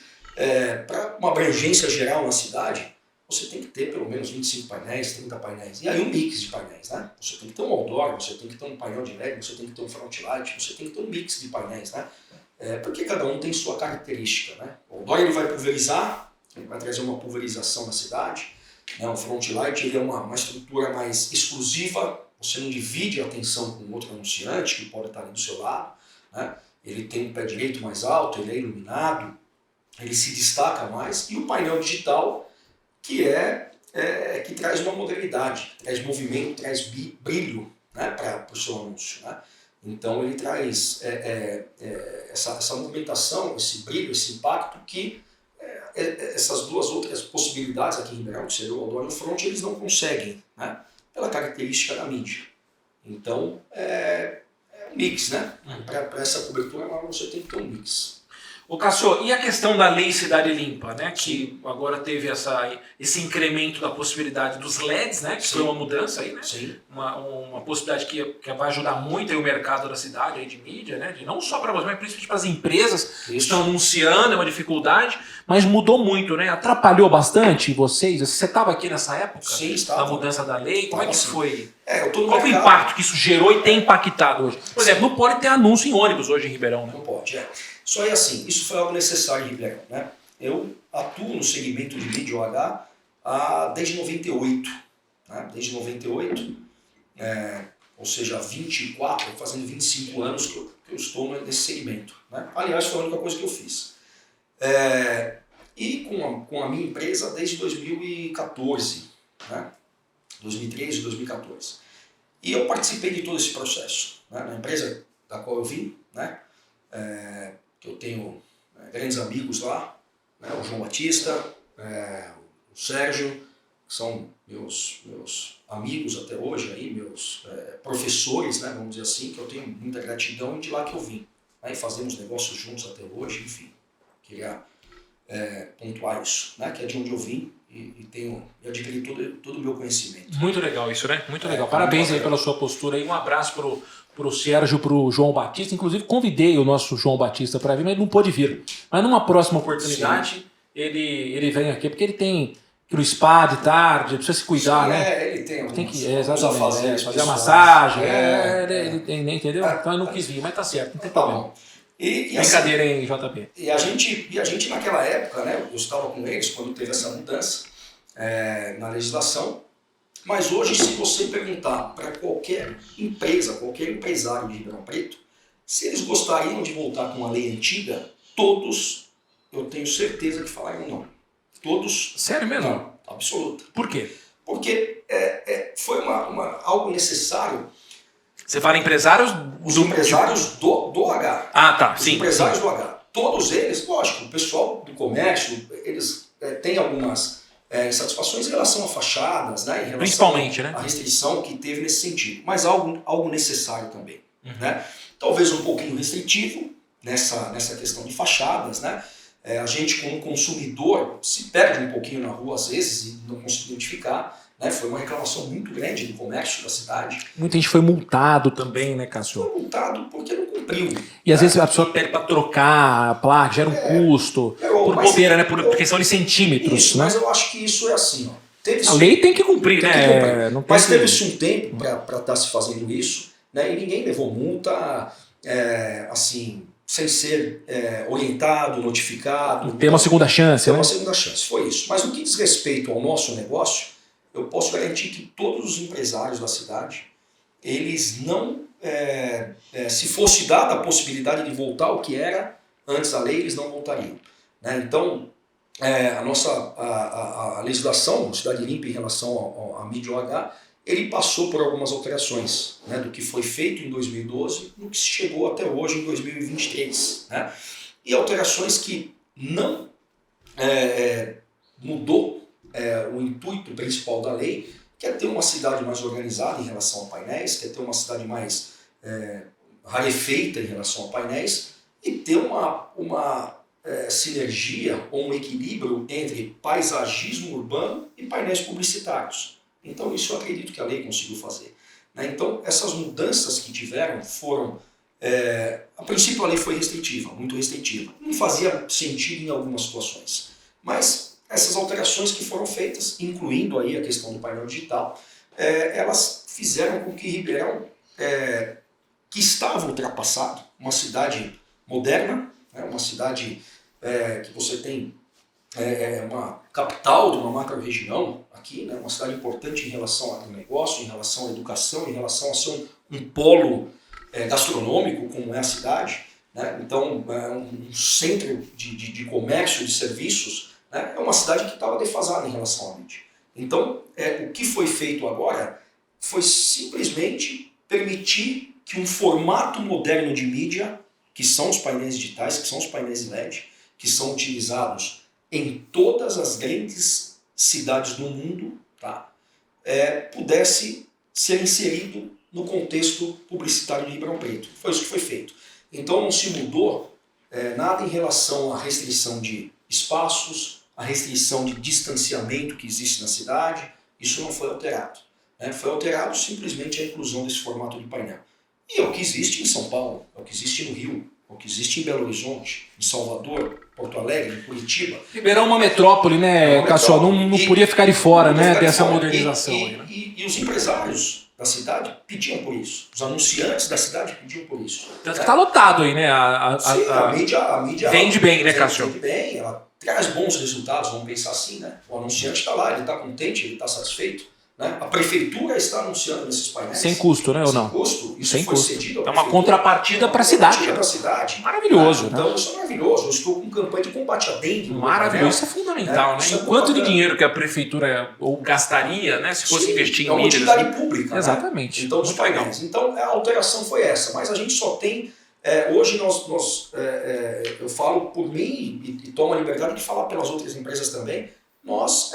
Speaker 2: para uma abrangência geral na cidade, você tem que ter pelo menos 25 painéis, 30 painéis. E aí um mix de painéis, né? Você tem que ter um outdoor, você tem que ter um painel de LED, você tem que ter um front light, você tem que ter um mix de painéis, né? Porque cada um tem sua característica, né? O outdoor ele vai pulverizar, ele vai trazer uma pulverização na cidade. Né? O front light ele é uma estrutura mais exclusiva, você não divide a atenção com outro anunciante que pode estar ali do seu lado. Né? Ele tem um pé direito mais alto, ele é iluminado, ele se destaca mais. E o painel digital, que traz uma modernidade, traz movimento, traz brilho, né, para o seu anúncio. Né? Então ele traz essa movimentação, esse brilho, esse impacto que essas duas outras possibilidades aqui em Ribeirão, que seria o outdoor e o front, eles não conseguem, né, pela característica da mídia. Então é um mix, né? Para essa cobertura você tem que ter um mix.
Speaker 1: Ô Cássio, e a questão da Lei Cidade Limpa, né? Que agora teve esse incremento da possibilidade dos LEDs, né? Que foi uma mudança aí, né?
Speaker 2: Sim.
Speaker 1: Uma possibilidade que vai ajudar muito aí o mercado da cidade aí de mídia, né? Não só para você, mas principalmente para as empresas que estão anunciando, é uma dificuldade, mas mudou muito, né? Atrapalhou bastante vocês? Você estava aqui nessa época?
Speaker 2: Sim, estava.
Speaker 1: Da mudança da lei? Como é que foi?
Speaker 2: Qual
Speaker 1: foi o impacto que isso gerou e tem impactado hoje? Por exemplo, não pode ter anúncio em ônibus hoje em Ribeirão, né?
Speaker 2: Não pode, Só é assim, isso foi algo necessário em Ribeirão, né? Eu atuo no segmento de mídia OH desde 98, né? Desde 98, ou seja, 24, fazendo 25 anos que eu estou nesse segmento, né? Aliás, foi a única coisa que eu fiz. E com a minha empresa desde 2014, né? 2013, 2014. E eu participei de todo esse processo, né? Na empresa da qual eu vim, né? Que eu tenho grandes amigos lá, né? O João Batista, o Sérgio, que são meus amigos até hoje, aí, meus professores, né? Vamos dizer assim, que eu tenho muita gratidão e de lá que eu vim. Né? E fazemos negócios juntos até hoje, enfim, queria pontuar isso, né? Que é de onde eu vim e adquiri todo o meu conhecimento.
Speaker 1: Muito legal isso, né? Muito legal. Parabéns aí pela sua postura e um abraço pro pro Sérgio, pro João Batista. Inclusive, convidei o nosso João Batista para vir, mas ele não pôde vir. Mas numa próxima oportunidade, ele vem aqui, porque ele tem o spa de tarde, precisa se cuidar, né?
Speaker 2: Ele tem
Speaker 1: Tem que,
Speaker 2: exatamente,
Speaker 1: fazer a massagem, ele tem, entendeu?
Speaker 2: É.
Speaker 1: Então eu não quis vir, mas tá certo, não tem
Speaker 2: Tá
Speaker 1: problema.
Speaker 2: bom. E
Speaker 1: Brincadeira, hein, JP?
Speaker 2: E a gente naquela época, né, eu estava com eles quando teve essa mudança na legislação, mas hoje se você perguntar para qualquer empresa, qualquer empresário de Ribeirão Preto, se eles gostariam de voltar com a lei antiga, todos, eu tenho certeza que falariam não. Todos.
Speaker 1: Sério mesmo?
Speaker 2: Não, absoluta.
Speaker 1: Por quê?
Speaker 2: Porque foi algo necessário.
Speaker 1: Você fala empresários
Speaker 2: Os empresários do H.
Speaker 1: Ah, tá,
Speaker 2: Os
Speaker 1: sim.
Speaker 2: empresários do H. Todos eles, lógico, o pessoal do comércio, eles têm algumas satisfações em relação a fachadas, né, em relação
Speaker 1: Principalmente, né?
Speaker 2: à restrição que teve nesse sentido, mas algo necessário também. Né? Talvez um pouquinho restritivo nessa questão de fachadas, né? A gente, como consumidor, se perde um pouquinho na rua às vezes e não consegue identificar. Né? Foi uma reclamação muito grande do comércio da cidade.
Speaker 1: Muita gente foi multado também, né, Cássio?
Speaker 2: Foi multado porque não cumpriu.
Speaker 1: E às vezes a pessoa pede para trocar a placa, gera um custo, por bobeira, né? Por questão de centímetros.
Speaker 2: Isso,
Speaker 1: né?
Speaker 2: mas eu acho que isso é assim. Ó.
Speaker 1: A lei tem que cumprir, né? Não
Speaker 2: mas teve-se um tempo para estar se fazendo isso, né? E ninguém levou multa assim, sem ser orientado, notificado.
Speaker 1: Tem uma segunda chance, né?
Speaker 2: Uma segunda chance, foi isso. Mas no que diz respeito ao nosso negócio, eu posso garantir que todos os empresários da cidade, eles não, se fosse dada a possibilidade de voltar ao que era antes da lei, eles não voltariam. Né? Então, a legislação Cidade Limpa em relação à mídia OH, ele passou por algumas alterações, né, do que foi feito em 2012 no que se chegou até hoje em 2023. Né? E alterações que não mudou o intuito principal da lei, que é ter uma cidade mais organizada em relação a painéis, que é ter uma cidade mais rarefeita em relação a painéis e ter uma sinergia ou um equilíbrio entre paisagismo urbano e painéis publicitários. Então isso eu acredito que a lei conseguiu fazer. Né? Então essas mudanças que tiveram foram... a princípio a lei foi restritiva, muito restritiva. Não fazia sentido em algumas situações. Mas essas alterações que foram feitas, incluindo aí a questão do painel digital, elas fizeram com que Ribeirão, que estava ultrapassado, uma cidade moderna, né, uma cidade que você tem uma capital de uma macro-região aqui, né, uma cidade importante em relação ao negócio, em relação à educação, em relação a ser um polo gastronômico, como é a cidade, né, então um centro de comércio, de serviços, né, é uma cidade que estava defasada em relação à mídia. Então, o que foi feito agora foi simplesmente permitir que um formato moderno de mídia, que são os painéis digitais, que são os painéis LED, que são utilizados em todas as grandes cidades do mundo, tá, pudesse ser inserido no contexto publicitário de Ribeirão Preto. Foi isso que foi feito. Então não se mudou nada em relação à restrição de espaços, a restrição de distanciamento que existe na cidade, isso não foi alterado. Né? Foi alterado simplesmente a inclusão desse formato de painel. E é o que existe em São Paulo, é o que existe no Rio, é o que existe em Belo Horizonte, em Salvador, Porto Alegre, em Curitiba.
Speaker 1: Ribeirão é uma metrópole, né, Cássio? Não podia ficar de fora, né, dessa modernização.
Speaker 2: E os empresários da cidade pediam por isso. Os anunciantes da cidade pediam por isso.
Speaker 1: Tanto que está lotado aí, né?
Speaker 2: Sim, a mídia
Speaker 1: vende bem, né, Cássio?
Speaker 2: Vende bem, ela traz bons resultados, vamos pensar assim, né? O anunciante está lá, ele está contente, ele está satisfeito. Né? A prefeitura está anunciando nesses painéis.
Speaker 1: Sem custo, né, ou não?
Speaker 2: Sem custo. Isso
Speaker 1: Sem
Speaker 2: foi
Speaker 1: custo.
Speaker 2: cedido à
Speaker 1: É uma contrapartida para a cidade. Maravilhoso.
Speaker 2: Então
Speaker 1: né?
Speaker 2: isso é maravilhoso. Eu estou com campanha de combate à dengue.
Speaker 1: Maravilhoso. Isso é fundamental. Né? Quanto de dinheiro que a prefeitura gastaria, né, se fosse investir em mídias?
Speaker 2: É uma utilidade pública.
Speaker 1: Exatamente.
Speaker 2: Né? Então, dos painéis. Então a alteração foi essa. Mas a gente só tem... hoje eu falo por mim e tomo a liberdade de falar pelas outras empresas também. Nós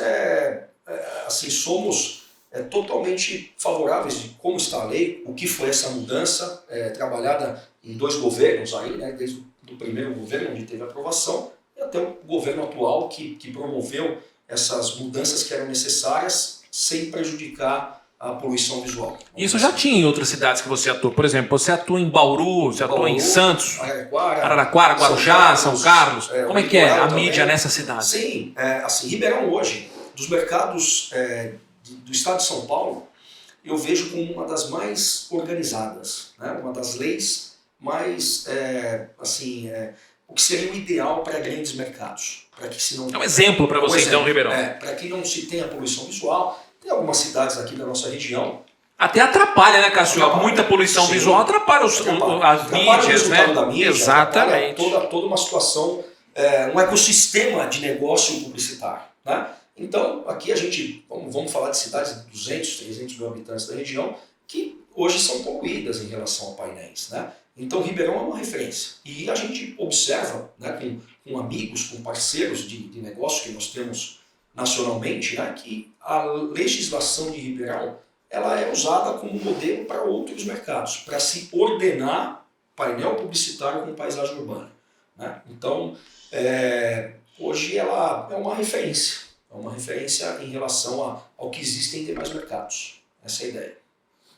Speaker 2: assim, somos... totalmente favoráveis de como está a lei, o que foi essa mudança trabalhada em 2 governos aí, né, desde o primeiro governo onde teve aprovação e até o governo atual que promoveu essas mudanças que eram necessárias sem prejudicar a poluição visual.
Speaker 1: Isso já tinha em outras cidades que você atuou. Por exemplo, você atua em Bauru, você atua em Santos, Araraquara, Guarujá, São Carlos. Como é que é a mídia nessa cidade?
Speaker 2: Sim, assim, Ribeirão hoje, dos mercados do estado de São Paulo, eu vejo como uma das mais organizadas, né? Uma das leis mais, o que seria o ideal para grandes mercados. Para que se não...
Speaker 1: É um exemplo para você, então, Ribeirão.
Speaker 2: Para que não se tenha poluição visual. Tem algumas cidades aqui da nossa região.
Speaker 1: Até atrapalha, né, Cássio? Muita poluição visual atrapalha as mídias, né?
Speaker 2: Da mídia,
Speaker 1: exatamente.
Speaker 2: Toda uma situação, um ecossistema de negócio publicitário, né? Então, aqui a gente, vamos falar de cidades de 200, 300 mil habitantes da região, que hoje são poluídas em relação a painéis, né? Então, Ribeirão é uma referência. E a gente observa, né, com amigos, com parceiros de negócio que nós temos nacionalmente, né, que a legislação de Ribeirão ela é usada como modelo para outros mercados, para se ordenar painel publicitário com paisagem urbana, né? Então, hoje ela é uma referência. É uma referência em relação ao que existem em demais mercados. Essa é a ideia.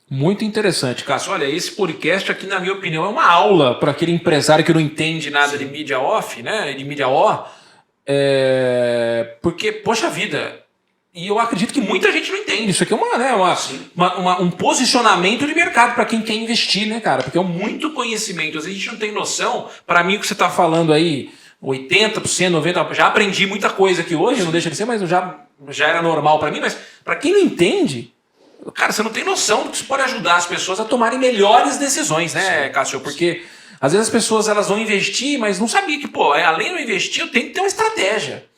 Speaker 1: Muito interessante, Cássio. Olha, esse podcast aqui, na minha opinião, é uma aula para aquele empresário que não entende nada de mídia off, né? De mídia O. Porque, poxa vida, e eu acredito que muita gente não entende. Isso aqui é um posicionamento de mercado para quem quer investir, né, cara? Porque é muito conhecimento. Às vezes a gente não tem noção. Para mim, o que você está falando aí, 80%, 90%, já aprendi muita coisa aqui hoje, não deixa de ser, mas já era normal para mim. Mas para quem não entende, cara, você não tem noção do que isso pode ajudar as pessoas a tomarem melhores decisões, né, Cássio? Porque às vezes as pessoas elas vão investir, mas não sabiam que, além de investir, eu tenho que ter uma estratégia.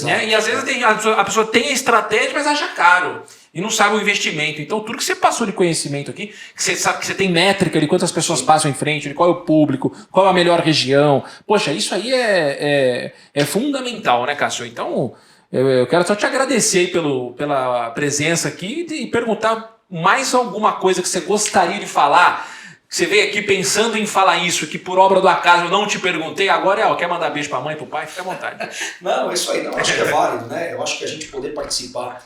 Speaker 1: Né? E às vezes a pessoa tem a estratégia, mas acha caro. E não sabe o investimento. Então, tudo que você passou de conhecimento aqui, que você sabe que você tem métrica de quantas pessoas passam em frente, de qual é o público, qual é a melhor região. Poxa, isso aí é fundamental, né, Cássio? Então, eu quero só te agradecer aí pela presença aqui e perguntar mais alguma coisa que você gostaria de falar. Você veio aqui pensando em falar isso, que por obra do acaso eu não te perguntei, agora quer mandar beijo pra mãe, pro pai? Fica à vontade.
Speaker 2: Não, é isso aí, não, acho que é válido, né? Eu acho que a gente poder participar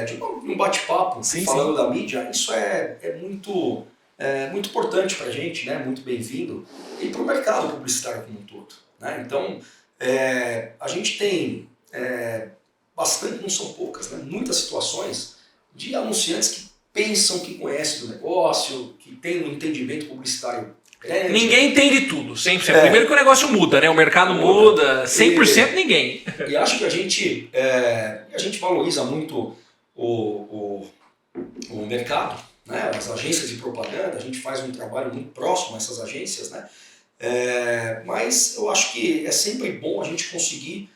Speaker 2: de um bate-papo falando da mídia, isso é muito importante pra gente, né? Muito bem-vindo, e pro mercado publicitário como um todo, né? Então, a gente tem bastante, não são poucas, né? Muitas situações de anunciantes que pensam que conhecem do negócio, que tem um entendimento publicitário grande.
Speaker 1: Ninguém entende tudo, 100%. Primeiro que o negócio muda, né? O mercado muda, 100% ninguém.
Speaker 2: E acho que a gente valoriza muito o mercado, né? As agências de propaganda, a gente faz um trabalho muito próximo a essas agências, né? Mas eu acho que é sempre bom a gente conseguir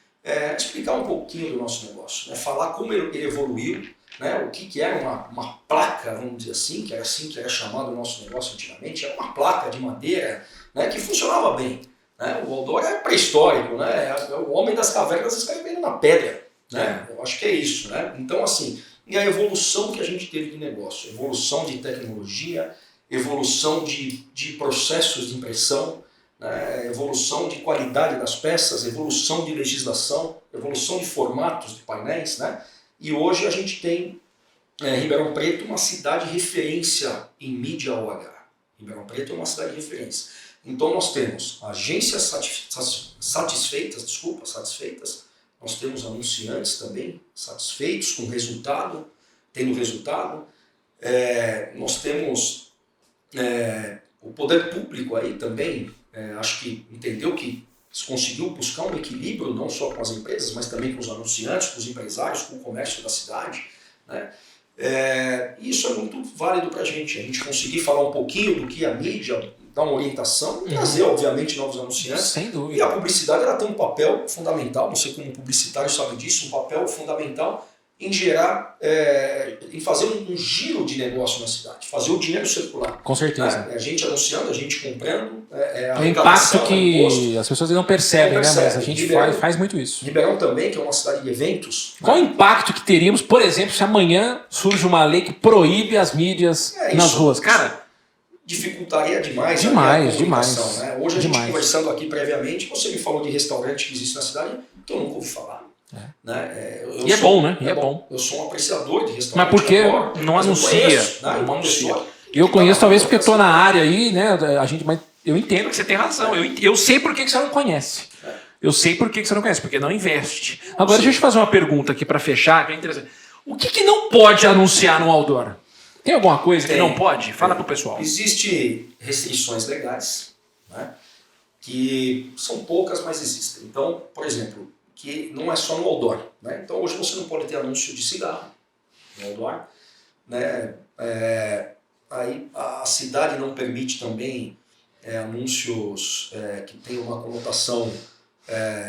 Speaker 2: explicar um pouquinho do nosso negócio, né? Falar como ele evoluiu, né, o que era uma placa, vamos dizer assim que era chamado o nosso negócio antigamente, era uma placa de madeira, né, que funcionava bem. Né? O outdoor é pré-histórico, né? É o homem das cavernas escrevendo na pedra. Né? Eu acho que é isso. Né? Então, assim, e a evolução que a gente teve de negócio, evolução de tecnologia, evolução de processos de impressão, né? Evolução de qualidade das peças, evolução de legislação, evolução de formatos de painéis, né? E hoje a gente tem Ribeirão Preto, uma cidade referência em mídia OH. Ribeirão Preto é uma cidade de referência. Então nós temos agências satisfeitas, nós temos anunciantes também satisfeitos com resultado, tendo resultado. Nós temos o poder público aí também, acho que entendeu que conseguiu buscar um equilíbrio não só com as empresas, mas também com os anunciantes, com os empresários, com o comércio da cidade. Né? Isso é muito válido para a gente conseguir falar um pouquinho do que a mídia, dar uma orientação e trazer, obviamente, novos anunciantes.
Speaker 1: Sem dúvida.
Speaker 2: E a publicidade ela tem um papel fundamental, você como publicitário sabe disso, um papel fundamental em gerar, em fazer um giro de negócio na cidade, fazer o dinheiro circular.
Speaker 1: Com certeza.
Speaker 2: A gente anunciando, a gente comprando.
Speaker 1: O impacto que as pessoas não percebem, né? Mas a gente faz muito isso.
Speaker 2: Ribeirão também, que é uma cidade de eventos.
Speaker 1: Qual o impacto que teríamos, por exemplo, se amanhã surge uma lei que proíbe as mídias nas ruas? Cara,
Speaker 2: dificultaria demais.
Speaker 1: Demais.
Speaker 2: Né? Hoje a gente conversando aqui previamente, você me falou de restaurante que existe na cidade que eu nunca ouvi falar. Né?
Speaker 1: E é bom, né? E é bom.
Speaker 2: Eu sou um apreciador de restaurante.
Speaker 1: Mas por que não anuncia? Não anuncia. Eu conheço talvez porque estou na área aí, né? Mas eu entendo que você tem razão. Eu sei por que você não conhece. Eu sei por que você não conhece, porque não investe. Agora, deixa eu te fazer uma pergunta aqui para fechar, que é interessante. O que não pode anunciar no outdoor? Tem alguma coisa que não pode? Fala para o pessoal.
Speaker 2: Existem restrições legais, né? Que são poucas, mas existem. Então, por exemplo, que não é só no outdoor. Né? Então, hoje você não pode ter anúncio de cigarro no outdoor. Né? Aí a cidade não permite também anúncios que tenham uma conotação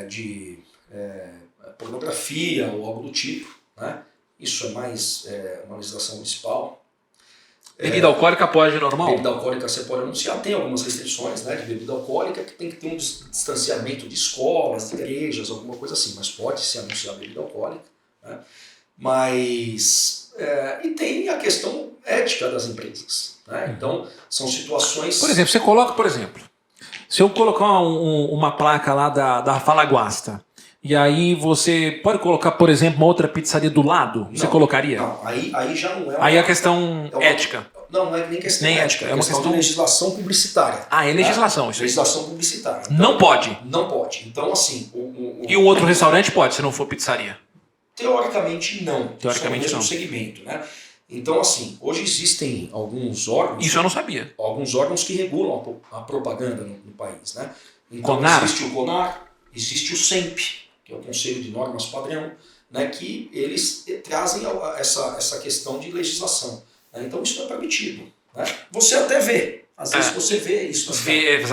Speaker 2: de pornografia ou algo do tipo. Né? Isso é mais uma legislação municipal.
Speaker 1: Bebida alcoólica pode normal?
Speaker 2: Bebida alcoólica você pode anunciar, tem algumas restrições, né, de bebida alcoólica, que tem que ter um distanciamento de escolas, de igrejas, alguma coisa assim, mas pode se anunciar bebida alcoólica. Né? Mas, e tem a questão ética das empresas. Né? Então, são situações...
Speaker 1: Por exemplo, você coloca, se eu colocar uma placa lá da Falaguasta, e aí você pode colocar, por exemplo, uma outra pizzaria do lado? Você colocaria?
Speaker 2: Não, aí já não é
Speaker 1: Aí a questão ética.
Speaker 2: Não é nem questão ética,
Speaker 1: é uma questão
Speaker 2: de legislação publicitária.
Speaker 1: É legislação, isso aí.
Speaker 2: Legislação publicitária. Então,
Speaker 1: não pode?
Speaker 2: Não pode. Então, assim...
Speaker 1: E um outro restaurante pode, se não for pizzaria?
Speaker 2: Teoricamente, não.
Speaker 1: Teoricamente,
Speaker 2: não.
Speaker 1: No
Speaker 2: mesmo segmento, né? Então, assim, hoje existem alguns órgãos...
Speaker 1: Isso eu não sabia.
Speaker 2: Alguns órgãos que regulam a propaganda no país, né? Então,
Speaker 1: CONAR?
Speaker 2: Existe o CONAR, existe o SEMP, que é o Conselho de Normas Padrão, né, que eles trazem essa questão de legislação. Né? Então isso não é permitido. Né? Você até vê, às vezes você vê isso.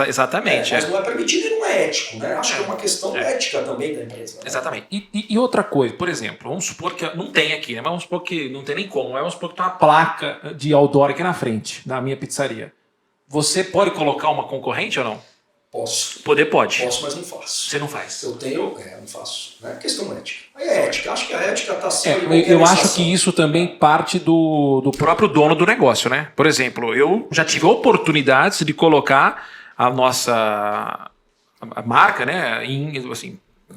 Speaker 1: Exatamente.
Speaker 2: Mas não é permitido e não é ético. Né? Acho que é uma questão ética também da empresa. Né?
Speaker 1: Exatamente. E outra coisa, por exemplo, vamos supor que não tem aqui, né? Mas vamos supor que não tem nem como, mas vamos supor que tem uma placa de outdoor aqui na frente da minha pizzaria. Você pode colocar uma concorrente ou não?
Speaker 2: Posso.
Speaker 1: Poder pode.
Speaker 2: Posso, mas não faço.
Speaker 1: Você não faz.
Speaker 2: Eu tenho, não faço. Né? Questão ética. Aí é ética. Acho que a ética está sendo.
Speaker 1: Eu acho que isso também parte do próprio dono do negócio, né? Por exemplo, eu já tive oportunidades de colocar a nossa marca, né,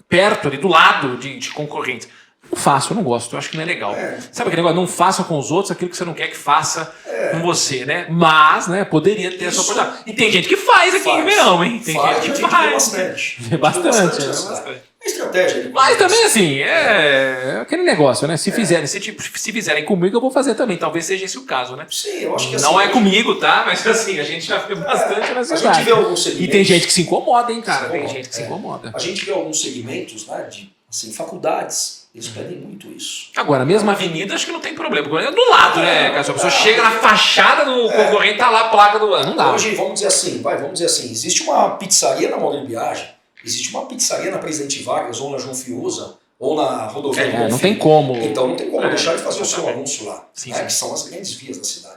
Speaker 1: perto ali, do lado de concorrentes. Não faço, eu não gosto, eu acho que não é legal. Sabe aquele negócio, não faça com os outros aquilo que você não quer que faça com você, né? Mas, né, poderia ter essa oportunidade. E tem gente que faz aqui em Ribeirão, hein? Tem gente que faz.
Speaker 2: Bastante.
Speaker 1: Bastante.
Speaker 2: É estratégia.
Speaker 1: Mas também, assim, é aquele negócio, né? Se fizerem comigo, eu vou fazer também. Talvez seja esse o caso, né?
Speaker 2: Sim, eu acho que
Speaker 1: não é comigo, tá? Mas assim, a gente já vê bastante na cidade.
Speaker 2: A gente vê alguns segmentos.
Speaker 1: E tem gente que se incomoda, hein, cara? Tem gente que se incomoda.
Speaker 2: A gente vê alguns segmentos, né, de faculdades. Eles pedem muito isso.
Speaker 1: Agora, mesmo a avenida, acho que não tem problema. É do lado, né, cara? Se a pessoa chega na fachada do concorrente, tá lá a placa do... Não dá.
Speaker 2: Hoje, vamos dizer assim, existe uma pizzaria na Maurílio Biagi, existe uma pizzaria na Presidente Vargas, ou na João Fiuza, ou na rodovia.
Speaker 1: Não tem como.
Speaker 2: Então não tem como deixar de fazer o seu anúncio lá,
Speaker 1: sim,
Speaker 2: né,
Speaker 1: sim.
Speaker 2: que são as grandes vias da cidade.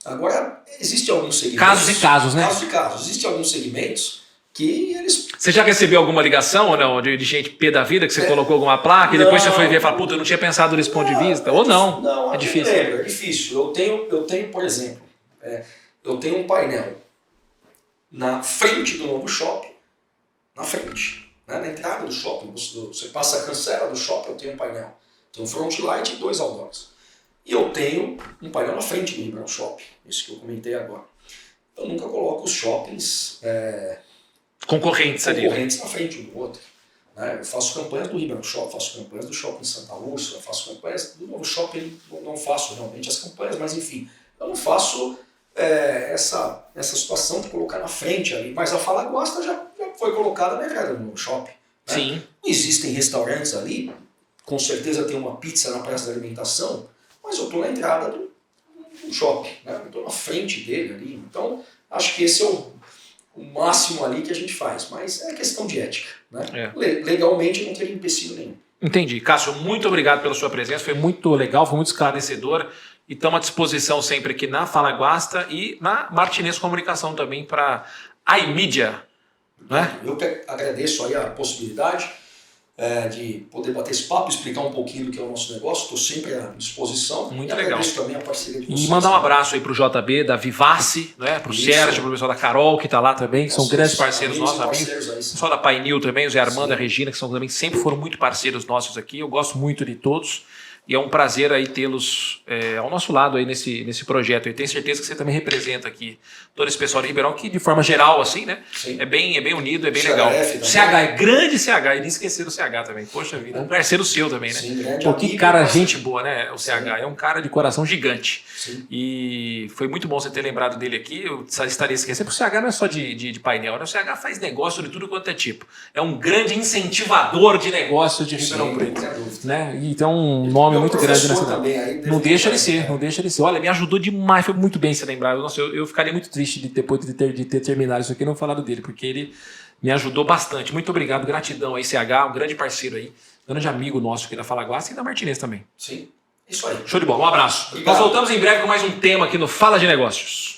Speaker 2: Agora, existe alguns segmentos...
Speaker 1: Casos e casos, né?
Speaker 2: Casos e casos. Existem alguns segmentos que eles...
Speaker 1: Você já recebeu alguma ligação ou não? De gente pé da vida que você colocou alguma placa e depois você foi ver e falou, puta, eu não tinha pensado nesse ponto de vista? Ou não?
Speaker 2: Não,
Speaker 1: é difícil.
Speaker 2: É difícil. Eu tenho, por exemplo, eu tenho um painel na frente do novo shopping, na frente, né, na entrada do shopping, você passa a cancela do shopping, eu tenho um painel. Tem um front light e 2 outdoors. E eu tenho um painel na frente do Ribeirão Shopping, isso que eu comentei agora. Eu nunca coloco os shoppings...
Speaker 1: Concorrentes ali.
Speaker 2: Concorrentes na frente um do outro. Né? Eu faço campanhas do Ribeirão Shopping, faço campanhas do Shopping Santa Úrsula, faço campanhas do novo shopping, não faço realmente as campanhas, mas enfim, eu não faço essa situação de colocar na frente ali, mas a Falaguasta já foi colocada na entrada do novo shopping. Né?
Speaker 1: Sim.
Speaker 2: Existem restaurantes ali, com certeza tem uma pizza na praça da alimentação, mas eu estou na entrada do shopping, né? Eu estou na frente dele ali, então acho que esse é o máximo ali que a gente faz, mas é questão de ética, né? Legalmente não teria empecilho nenhum.
Speaker 1: Entendi. Cássio, muito obrigado pela sua presença, foi muito legal, foi muito esclarecedor e estamos à disposição sempre aqui na Falaguasta e na Martinez Comunicação também para a iMedia, né?
Speaker 2: Eu que agradeço aí a possibilidade, de poder bater esse papo, explicar um pouquinho do que é o nosso negócio. Estou sempre à disposição.
Speaker 1: Muito
Speaker 2: e
Speaker 1: legal.
Speaker 2: Agradeço também a parceria de vocês.
Speaker 1: E mandar um abraço aí pro JB, da Vivace, né? Pro Sérgio, pro pessoal da Carol, que tá lá também, que são grandes parceiros nossos, amigos. O pessoal da Painil também, o Zé Armando e a Regina, que também sempre foram muito parceiros nossos aqui. Eu gosto muito de todos. E é um prazer aí tê-los ao nosso lado aí nesse projeto. E tenho certeza que você também representa aqui todo esse pessoal de Ribeirão, que de forma geral, assim, né? É bem unido, é bem legal. CH, grande CH, e nem esquecer do CH também. Poxa vida, é um parceiro seu também, né?
Speaker 2: Sim,
Speaker 1: Pô, que cara, gente boa, né? O CH
Speaker 2: Sim.
Speaker 1: é um cara de coração gigante.
Speaker 2: Sim.
Speaker 1: E foi muito bom você ter lembrado dele aqui. Eu estaria esquecendo, porque o CH não é só de painel, né? O CH faz negócio de tudo quanto é tipo. É um grande incentivador de negócios de Ribeirão Preto. Né? E tem um nome muito grande nessa cidade. Não deixa ele ser, não deixa ele ser. Olha, me ajudou demais, foi muito bem você lembrar. Nossa, eu ficaria muito triste depois de ter terminado isso aqui e não falado dele, porque ele me ajudou bastante. Muito obrigado, gratidão aí, CH, um grande parceiro aí, um grande amigo nosso aqui da Fala Guaça e da Martinez também.
Speaker 2: Sim, isso aí.
Speaker 1: Show de bola, um abraço.
Speaker 2: Obrigado.
Speaker 1: Nós voltamos em breve com mais um tema aqui no Fala de Negócios.